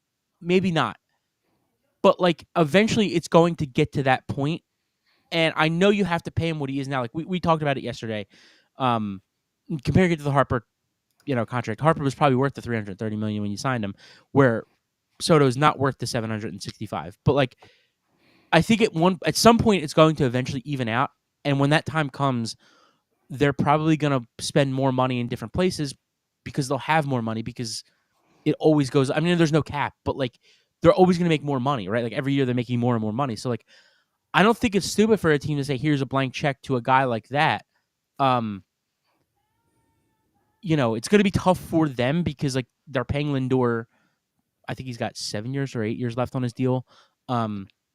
Maybe not. But like eventually it's going to get to that point. And I know you have to pay him what he is now. Like we talked about it yesterday. Comparing it to the Harper, contract. Harper was probably worth the 330 million when you signed him, where Soto is not worth the 765. But like, I think at some point it's going to eventually even out, and when that time comes, they're probably going to spend more money in different places because they'll have more money because it always goes. I mean, there's no cap, but like they're always going to make more money, right? Like every year they're making more and more money. So like, I don't think it's stupid for a team to say, "Here's a blank check to a guy like that." It's going to be tough for them because like they're paying Lindor. I think he's got 7 years or 8 years left on his deal.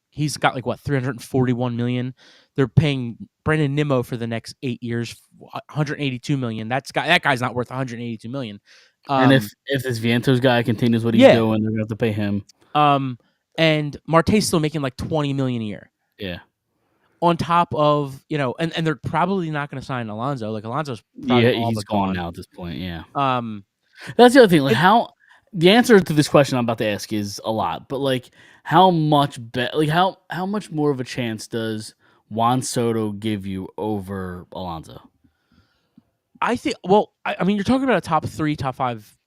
He's got like 341 million. They're paying Brandon Nimmo for the next 8 years, 182 million. That guy's not worth 182 million. And if this Vientos guy continues what he's doing, they're gonna have to pay him. And Marte's still making like 20 million a year. Yeah. On top of, and they're probably not going to sign Alonso. Like Alonso's probably he's gone now at this point. Yeah. That's the other thing. Like the answer to this question I'm about to ask is a lot, but like how much how much more of a chance does Juan Soto give you over Alonso? I think. Well, I mean, you're talking about a top 3, top 5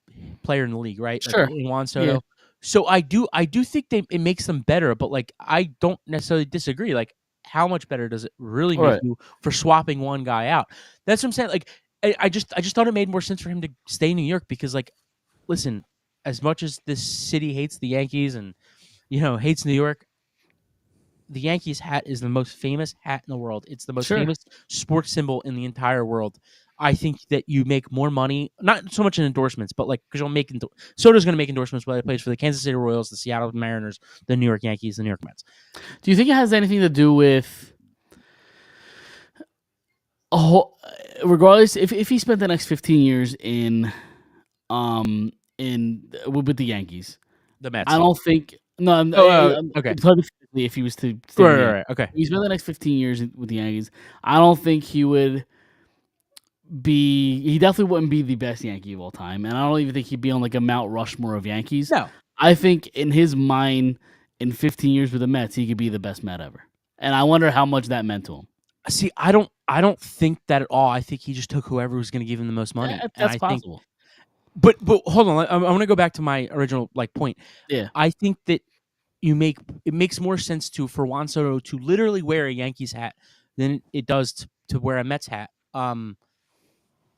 player in the league, right? Sure. Like Juan Soto. Yeah. So I do think it makes them better, but like I don't necessarily disagree. Like, how much better does it really make you for swapping one guy out? That's what I'm saying. Like, I just thought it made more sense for him to stay in New York because, like, listen, as much as this city hates the Yankees and hates New York, the Yankees hat is the most famous hat in the world. It's the most famous sports symbol in the entire world. I think that you make more money, not so much in endorsements, but like because you'll make Soto's going to make endorsements whether he plays for the Kansas City Royals, the Seattle Mariners, the New York Yankees, the New York Mets. Do you think it has anything to do with? Oh, regardless, if he spent the next 15 years with the Yankees, The Mets. I don't think no. Okay. Hypothetically, if he was to stay with the Yankees, Right. Okay. if he spent the next 15 years with the Yankees, I don't think he would be. He definitely wouldn't be the best Yankee of all time, and I don't even think he'd be on like a Mount Rushmore of Yankees. No. I think in his mind, in 15 years with the Mets, he could be the best Met ever, and I wonder how much that meant to him. See, I don't think that at all. I think he just took whoever was going to give him the most money. That's possible. But hold on, I want to go back to my original point. Yeah. I think that it makes more sense for Juan Soto to literally wear a Yankees hat than it does to wear a Mets hat. For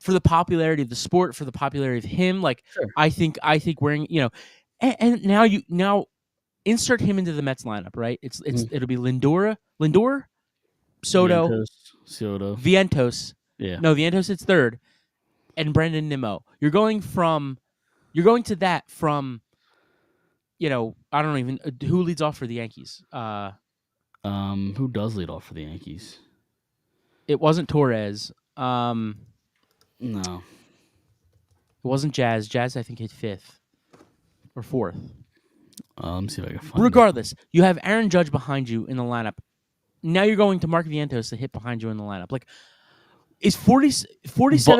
the popularity of the sport, for the popularity of him, like Sure. I think wearing, and now insert him into the Mets lineup, right? It'll be Lindor, Soto, Vientos. Yeah. No, Vientos it's third, and Brandon Nimmo. You're going to that from, I don't even who leads off for the Yankees. Who does lead off for the Yankees? It wasn't Torres. No. It wasn't Jazz. Jazz I think hit fifth or fourth. Let me see if I can find. Regardless, you have Aaron Judge behind you in the lineup. Now you're going to Mark Vientos to hit behind you in the lineup. Like, is 47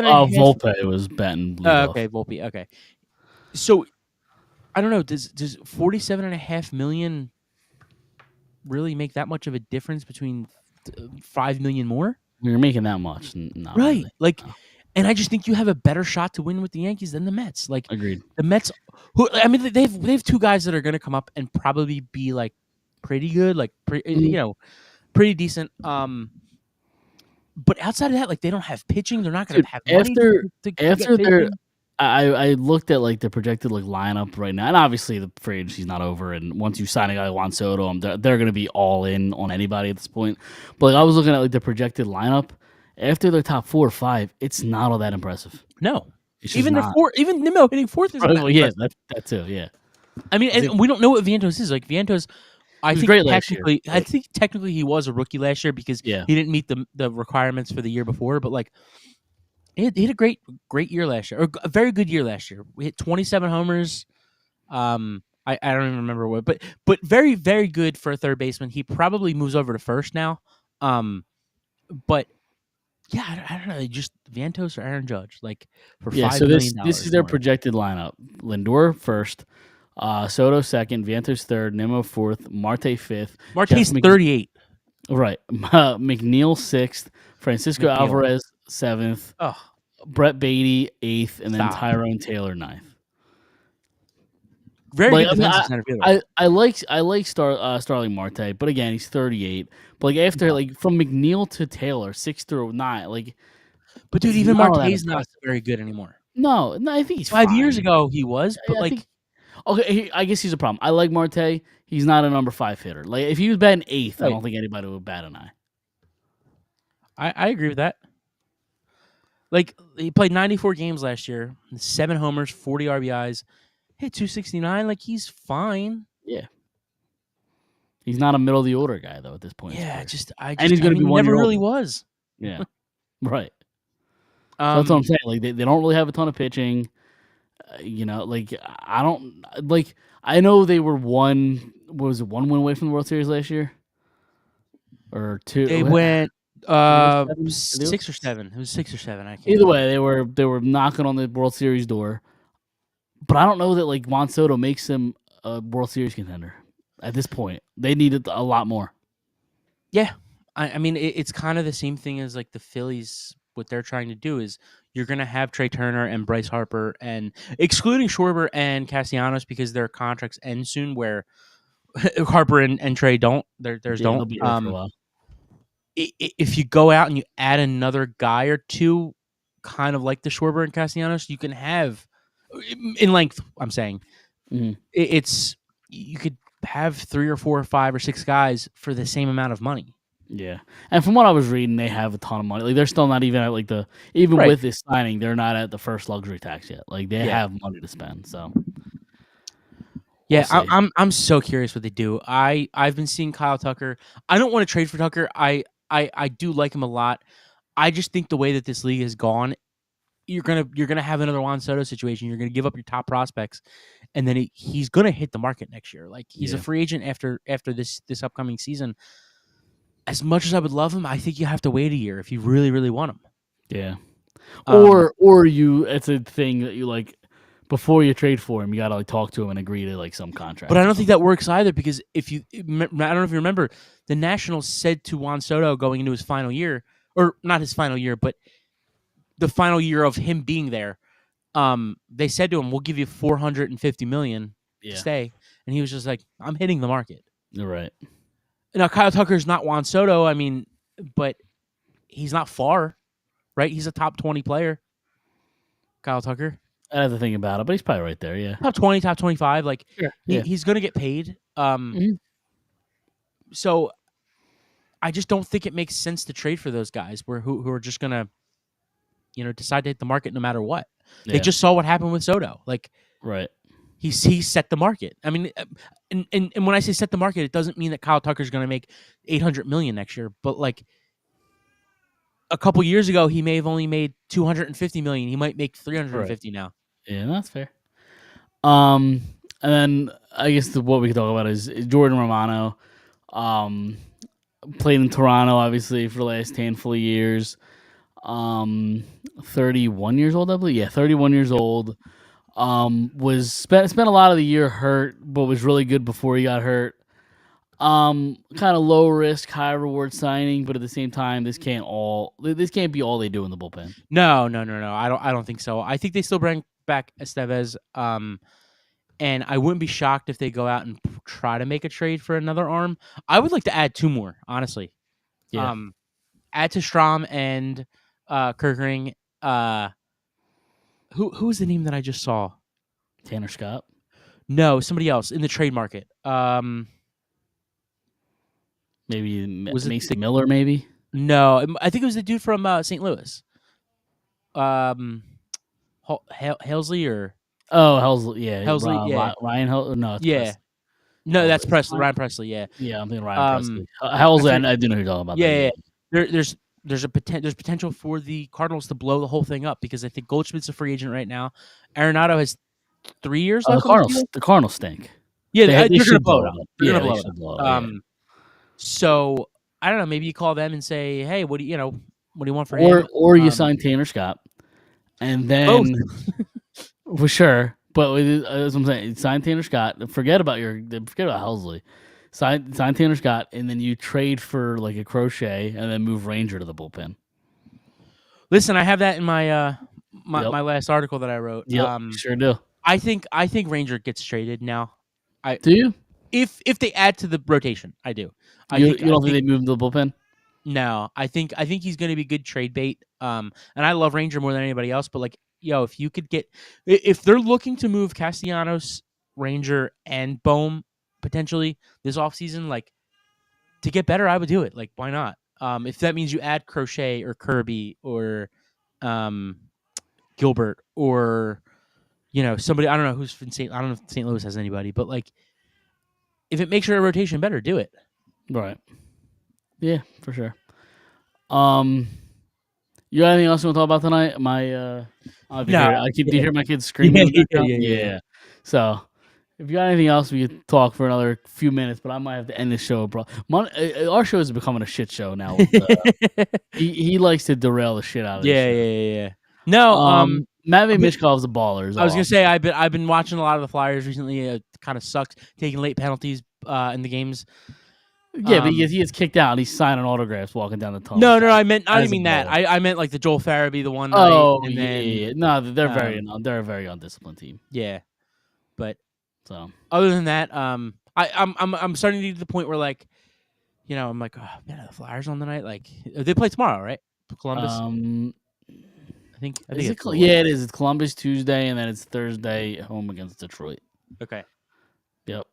and a half... Volpe was batting leadoff. Okay, Volpe. Okay. So, I don't know. Does $47.5 million really make that much of a difference between $5 million more? You're making that much. Not Right. really. Like, and I just think you have a better shot to win with the Yankees than the Mets. Like, Agreed. The Mets, they have two guys that are going to come up and probably be like pretty good, like pretty decent. But outside of that, like they don't have pitching. They're not going to have money to get pitching. I looked at like the projected like lineup right now, and obviously the free agency's not over. And once you sign a guy like Juan Soto, they're going to be all in on anybody at this point. But like, I was looking at like the projected lineup after their top 4 or 5. It's not all that impressive. No, even their fourth, even Nimmo hitting fourth is that too. Yeah, I mean, and we don't know what Vientos is. Like Vientos, I think great technically he was a rookie last year because he didn't meet the requirements for the year before. But like, he had a great year last year, or a very good year last year. We hit 27 homers. I don't even remember what, but very, very good for a third baseman. He probably moves over to first now. But yeah, I don't know. Just Vientos or Aaron Judge, like for $5 million. This is their projected lineup: Lindor first, Soto second, Vientos third, Nimmo fourth, Marte fifth. Marte's 38. Right, McNeil sixth, Francisco Alvarez seventh, Brett Beatty eighth, and then Tyrone Taylor ninth. Very good defensive center fielder. I like Starling Marte, but again, he's 38. But like after like from McNeil to Taylor, 6 through 9, like. But dude, even Marte's not very good anymore. No, I think he's 5 fine. years ago he was, but I guess he's a problem. I like Marte. He's not a number 5 hitter. Like if he was batting 8th, I don't think anybody would bat an eye. I agree with that. Like he played 94 games last year, 7 homers, 40 RBIs. Hit 269, like he's fine. Yeah, he's not a middle of the order guy though at this point. Yeah, and he's going to be 1 year never really older. was. Yeah, right. So that's what I'm saying. Like they don't really have a ton of pitching. Like I don't like. I know they were one win away from the World Series last year, or 2. They went 6 or 7. It was 6 or 7. I can't. Either way, they were knocking on the World Series door. But I don't know that like Juan Soto makes him a World Series contender at this point. They needed a lot more. Yeah, I mean it's kind of the same thing as like the Phillies. What they're trying to do is you're going to have Trey Turner and Bryce Harper, and excluding Schwarber and Castellanos because their contracts end soon. Where Harper and Trey don't, theirs don't. They'll be there for a while. If you go out and you add another guy or two, kind of like the Schwarber and Castellanos, you can have. In length, I'm saying, it's you could have 3 or 4 or 5 or 6 guys for the same amount of money. Yeah, and from what I was reading, they have a ton of money. Like they're still not even at like even Right. with this signing, they're not at the first luxury tax yet. Like they Yeah. have money to spend. So we'll Yeah, see. I'm so curious what they do. I've been seeing Kyle Tucker. I don't want to trade for Tucker. I do like him a lot. I just think the way that this league has gone, you're gonna have another Juan Soto situation. You're gonna give up your top prospects, and then he's gonna hit the market next year. Like he's a Yeah. free agent after this upcoming season. As much as I would love him, I think you have to wait a year if you really want him. Yeah. Um, Or you, it's a thing that you like before you trade for him, you gotta like talk to him and agree to like some contract. But I or don't think something. that works either because I don't know if you remember, the Nationals said to Juan Soto going into his final year, or not his final year, but the final year of him being there, they said to him, "We'll give you $450 million to Yeah. stay," and he was just like, "I'm hitting the market." You're right. Now Kyle Tucker's not Juan Soto, I mean, but he's not far, right? He's a top 20 player. Kyle Tucker, I have to think about it, but he's probably right there. Yeah. top 20, top 25. Like Sure. Yeah. he's gonna get paid. Mhm. So I just don't think it makes sense to trade for those guys who are just gonna, decide to hit the market no matter what. They Yeah. just saw what happened with Soto. Like Right. he set the market. I mean, and when I say set the market, it doesn't mean that Kyle Tucker's gonna make $800 million next year, but like a couple years ago, he may have only made $250 million. He might make $350 now. Yeah, that's fair. And then I guess what we could talk about is Jordan Romano. Played in Toronto, obviously, for the last handful of years. 31 years old, I believe. Yeah, 31 years old. Was spent a lot of the year hurt, but was really good before he got hurt. Kind of low risk, high reward signing, but at the same time, this can't be all they do in the bullpen. No. I don't think so. I think they still bring back Estevez. And I wouldn't be shocked if they go out and try to make a trade for another arm. I would like to add two more, honestly. Yeah. Add to Strom and Kirkering. Who's the name that I just saw? Tanner Scott. No, somebody else in the trade market. Maybe Was it Mason Miller, maybe? No, I think it was the dude from St. Louis. Helsley or Oh, Helsley, yeah. Ryan Helsley. No, it's Yeah. Presley. No, that's It's Presley. Ryan Presley, yeah. Yeah, I'm thinking Ryan Presley. I Helsley, I do know who you're talking about. Yeah. There's potential for the Cardinals to blow the whole thing up because I think Goldschmidt's a free agent right now. Arenado has 3 years Oh, left. the Cardinals stink. Yeah, They they're going to should blow it up. They're Yeah, going to blow they it should blow up. it up. Yeah. So I don't know. Maybe you call them and say, "Hey, what do you want for him?" Or you sign Tanner Scott, and then for sure. But as I'm saying, sign Tanner Scott. Forget about Helsley. Sign Tanner Scott, and then you trade for like a Crochet, and then move Ranger to the bullpen. Listen, I have that in my my last article that I wrote. Yep, sure do. I think Ranger gets traded now. Do you? If they add to the rotation, I do. You don't think they move to the bullpen? No, I think he's going to be good trade bait. And I love Ranger more than anybody else. But like, if you could if they're looking to move Castellanos, Ranger, and Bohm potentially this offseason, like to get better, I would do it. Like, why not? If that means you add Crochet or Kirby or Gilbert or somebody, I don't know who's I don't know if St. Louis has anybody, but like if it makes your rotation better, do it. Right. Yeah, for sure. You got anything else you want to talk about tonight? I keep to hear my kids screaming. Yeah. So, if you got anything else, we could talk for another few minutes. But I might have to end the show, bro. Our show is becoming a shit show now. He likes to derail the shit out of. Yeah. No, Matvey Mishkov's a baller. I was gonna say I've been watching a lot of the Flyers recently. It kind of sucks taking late penalties in the games. Yeah, because he gets kicked out and he's signing autographs walking down the tunnel. No, I didn't mean that. I meant like the Joel Farabee, the one night. Oh, and yeah. No, they're a very undisciplined team. Yeah, but so other than that, I'm starting to get to the point where like, I'm like, oh man, the Flyers on the night. Like they play tomorrow, right? Columbus. I think it is. It's Columbus Tuesday, and then it's Thursday at home against Detroit. Okay. Yep.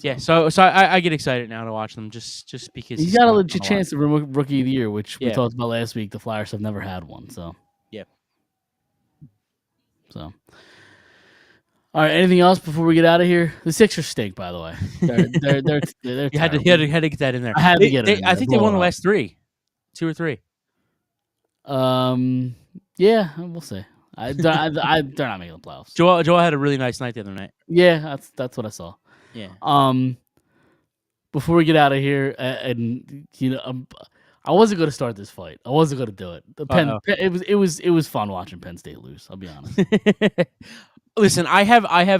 Yeah, so I get excited now to watch them just because He's got a kinda legit fun to chance to win Rookie of the Year, which we Yeah. talked about last week. The Flyers have never had one, so. Yeah. So. All right. Anything else before we get out of here? The Sixers stink, by the way. They're You had to terrible. get that in there. I had to get it. I think they won the last 3, 2 or 3. Yeah, we'll see. They're not making the playoffs. Joel had a really nice night the other night. Yeah, that's what I saw. Yeah. Before we get out of here, and I wasn't going to start this fight. I wasn't going to do it. It was fun watching Penn State lose. I'll be honest. Listen,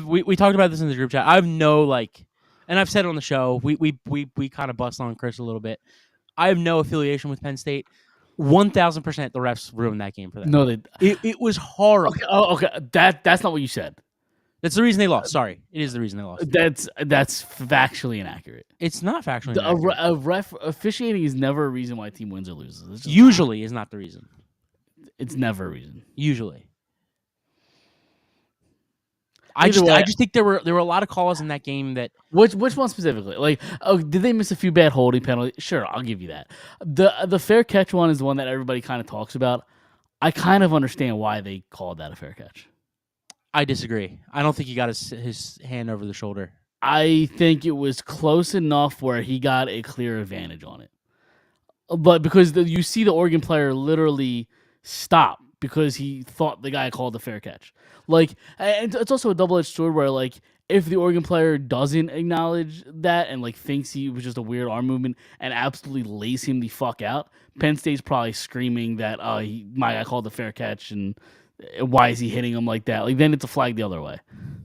we talked about this in the group chat. I have no and I've said it on the show. We kind of bust on Chris a little bit. I have no affiliation with Penn State. 1,000% the refs ruined that game for them. No, it was horrible. Okay. That's not what you said. That's the reason they lost. Sorry, it is the reason they lost. That's factually inaccurate. It's not factually inaccurate. A ref officiating is never a reason why a team wins or loses. It's just Usually is not the reason. It's never a reason. Usually. I just think there were a lot of calls in that game that which one specifically? Like, did they miss a few bad holding penalties? Sure, I'll give you that. The fair catch one is the one that everybody kind of talks about. I kind of understand why they called that a fair catch. I disagree. I don't think he got his hand over the shoulder. I think it was close enough where he got a clear advantage on it. But because you see the Oregon player literally stop because he thought the guy called a fair catch. Like, and it's also a double-edged sword where, like, if the Oregon player doesn't acknowledge that and, like, thinks he was just a weird arm movement and absolutely lays him the fuck out, Penn State's probably screaming that, my guy called a fair catch and why is he hitting him like that? Like, then it's a flag the other way.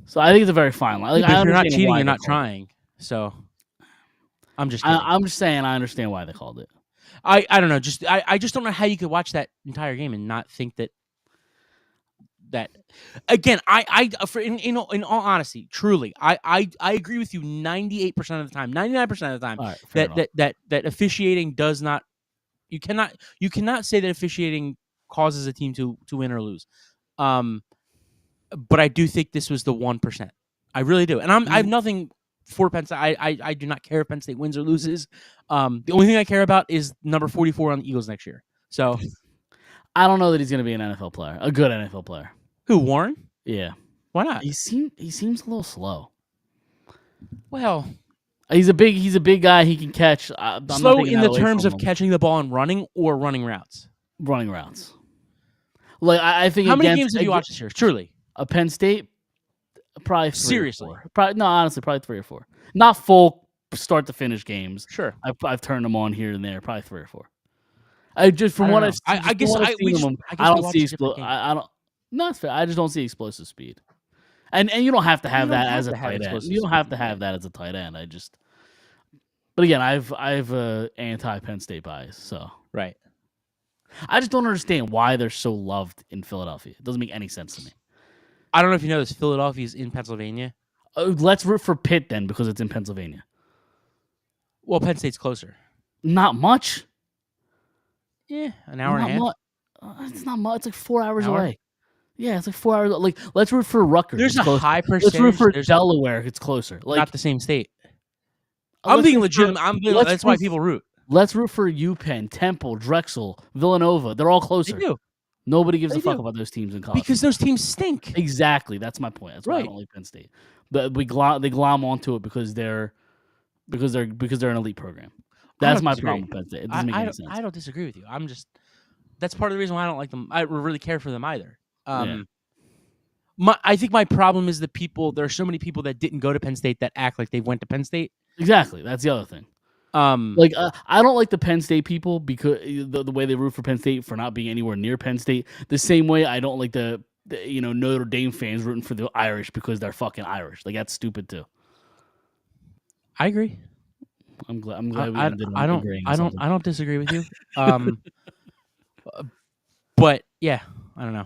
So I think it's a very fine line. Like, if you're not cheating, you're not trying. So I'm just kidding. I'm just saying I understand why they called it. I don't know. I just don't know how you could watch that entire game and not think that again. In all honesty, truly, I agree with you 98% of the time, 99% of the time Right, that officiating does not. You cannot say that officiating causes a team to win or lose. But I do think this was the 1%. I really do, and I have nothing for Penn State. I do not care if Penn State wins or loses. The only thing I care about is number 44 on the Eagles next year. So I don't know that he's going to be an NFL player, a good NFL player. Who, Warren? Yeah. Why not? He seems a little slow. Well, he's a big guy. He can catch. I'm slow in the terms of catching the ball and running or running routes. Running routes. Like I think. How many games have you watched this year? Truly, a Penn State, probably 3 seriously. Or 4. Honestly, probably 3 or 4. Not full start to finish games. Sure, I've turned them on here and there. Probably 3 or 4. I just from what I've seen, I don't see. I don't. No, it's fair. I just don't see explosive speed. And you don't have to have that as a tight end. You don't have to have that as a tight end. But again, I've a anti-Penn State bias, so right. I just don't understand why they're so loved in Philadelphia. It doesn't make any sense to me. I don't know if you know this. Philadelphia is in Pennsylvania. Let's root for Pitt then, because it's in Pennsylvania. Well, Penn State's closer. Not much. Yeah, an hour and a half. It's not much. It's like 4 hours away. Yeah, it's like 4 hours. Like, let's root for Rutgers. There's a high percentage. Let's root for Delaware. It's closer. Like, not the same state. I'm being legitimate. That's why people root. Let's root for UPenn, Temple, Drexel, Villanova. They're all closer. They do. Nobody gives a fuck about those teams in college. Because those teams stink. Exactly. That's my point. That's why I don't like Penn State. But they glom onto it because they're an elite program. That's my problem with Penn State. It doesn't make any sense. I don't disagree with you. That's part of the reason why I don't like them. I really care for them either. I think my problem is that there are so many people that didn't go to Penn State that act like they went to Penn State. Exactly. That's the other thing. I don't like the Penn State people because the way they root for Penn State for not being anywhere near Penn State. The same way I don't like the Notre Dame fans rooting for the Irish because they're fucking Irish. Like, that's stupid too. I agree. I'm glad we ended on agreeing. I don't disagree with you. But yeah, I don't know.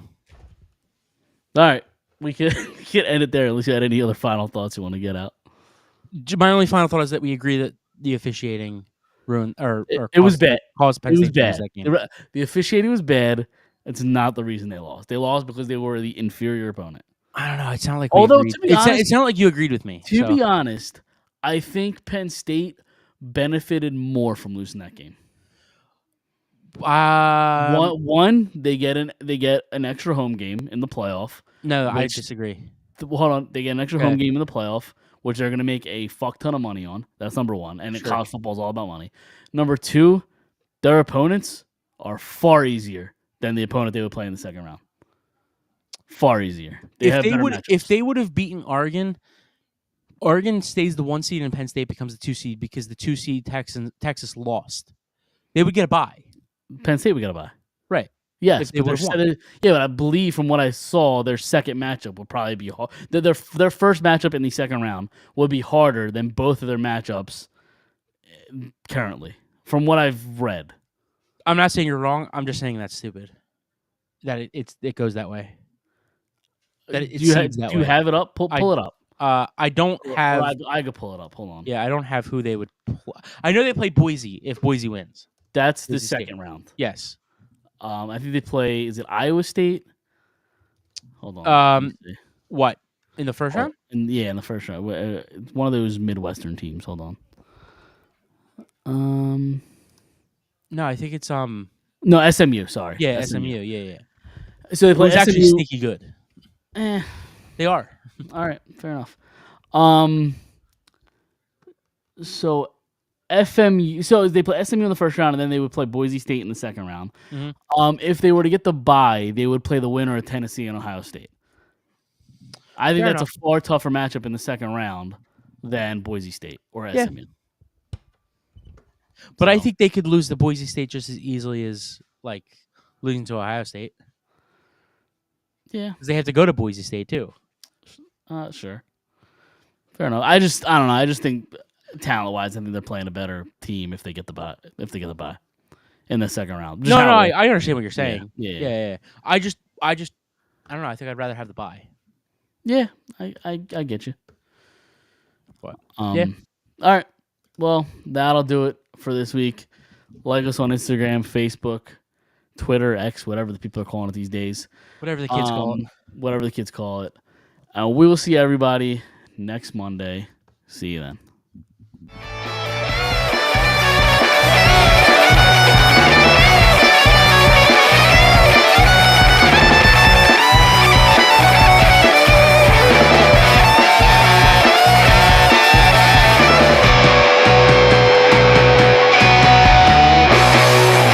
All right, we can end it there. Unless you had any other final thoughts you want to get out. My only final thought is that we agree that the officiating ruined or it was bad. Caused Penn State to lose that game. The officiating was bad. It's not the reason they lost. They lost because they were the inferior opponent. I don't know. It sounded like to be honest, it sounded like you agreed with me. To be honest, I think Penn State benefited more from losing that game. One, they get an extra home game in the playoff. No, I which- disagree. Hold on, they get an extra Okay. home game in the playoff, which they're going to make a fuck ton of money on. That's number one. And Sure. college football is all about money. Number two, their opponents are far easier than the opponent they would play in the second round. Far easier. If they would have beaten Oregon, Oregon stays the 1 seed and Penn State becomes the 2 seed because the 2 seed Texas lost. They would get a bye. Penn State, we got to buy. Right. Yes, If they but would've won. but I believe from what I saw, their second matchup will probably be hard. Their first matchup in the second round will be harder than both of their matchups currently, from what I've read. I'm not saying you're wrong. I'm just saying that's stupid. That it goes that way. That it do you, seems that do you way. have it up? Pull it up. I don't have. I could pull it up. Hold on. Yeah, I don't have who they would. I know they play Boise if Boise wins. That's the Boise State. second round. Yes. I think they play. Is it Iowa State? Hold on. let me see. What in the first round? In the first round. It's one of those Midwestern teams. Hold on. No, I think it's No, SMU. Sorry. Yeah, SMU. Yeah. So they It play was SMU. actually sneaky good. Eh, They are. all right, fair enough. So FMU. So they play SMU in the first round, and then they would play Boise State in the second round. Mhm. If they were to get the bye, they would play the winner of Tennessee and Ohio State. I think Fair that's a far tougher matchup in the second round than Boise State or Yeah. SMU. But I So- think they could lose to Boise State just as easily as like losing to Ohio State Yeah, because they have to go to Boise State too. sure. Fair enough. I don't know. I just think talent-wise, I think they're playing a better team if they get the bye. In the second round. Just No, how- I understand what you're saying. Yeah. Yeah. I just, I don't know. I think I'd rather have the bye. Yeah, I get you. What? Yeah. All right. Well, that'll do it for this week. Like us on Instagram, Facebook, Twitter, X, whatever the people are calling it these days. Whatever the kids call it. Whatever the kids call it. We will see everybody next Monday. See you then.